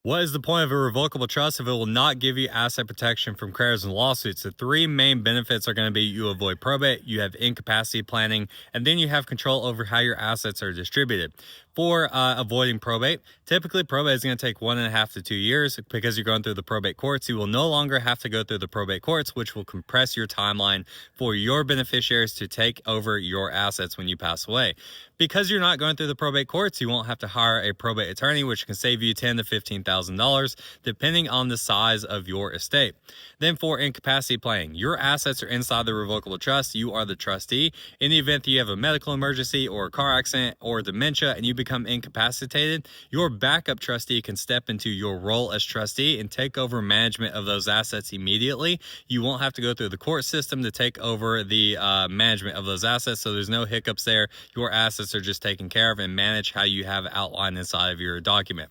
What is the point of a revocable trust if it will not give you asset protection from creditors and lawsuits? The three main benefits are going to be you avoid probate, you have incapacity planning, and then you have control over how your assets are distributed. For avoiding probate, typically probate is going to take 1.5 to 2 years because you're going through the probate courts. You will no longer have to go through the probate courts, which will compress your timeline for your beneficiaries to take over your assets when you pass away. Because you're not going through the probate courts, you won't have to hire a probate attorney, which can save you $10,000 to $15,000, depending on the size of your estate. Then for incapacity planning, your assets are inside the revocable trust. You are the trustee. In the event that you have a medical emergency or a car accident or dementia and you become incapacitated, your backup trustee can step into your role as trustee and take over management of those assets immediately. You won't have to go through the court system to take over the management of those assets, so there's no hiccups there. Your assets are just taken care of and managed how you have outlined inside of your document.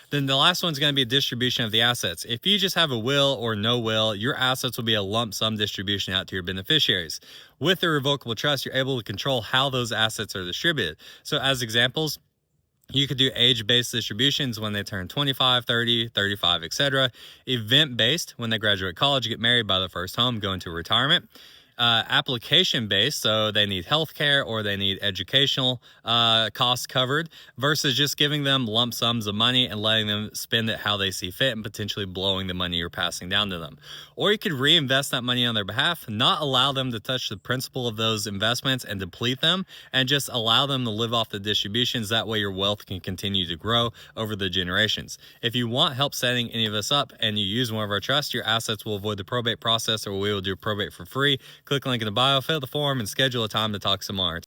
Then the last one's going to be a distribution of the assets. If you just have a will or no will, your assets will be a lump sum distribution out to your beneficiaries. With the revocable trust, you're able to control how those assets are distributed. So as examples, you could do age-based distributions when they turn 25, 30, 35, etc. Event-based when they graduate college, get married, buy their first home, go into retirement. Application-based, so they need healthcare or they need educational costs covered, versus just giving them lump sums of money and letting them spend it how they see fit and potentially blowing the money you're passing down to them. Or you could reinvest that money on their behalf, not allow them to touch the principal of those investments and deplete them, and just allow them to live off the distributions. That way your wealth can continue to grow over the generations. If you want help setting any of this up and you use one of our trusts, your assets will avoid the probate process, or we will do probate for free. Click the link in the bio, fill the form, and schedule a time to talk some more.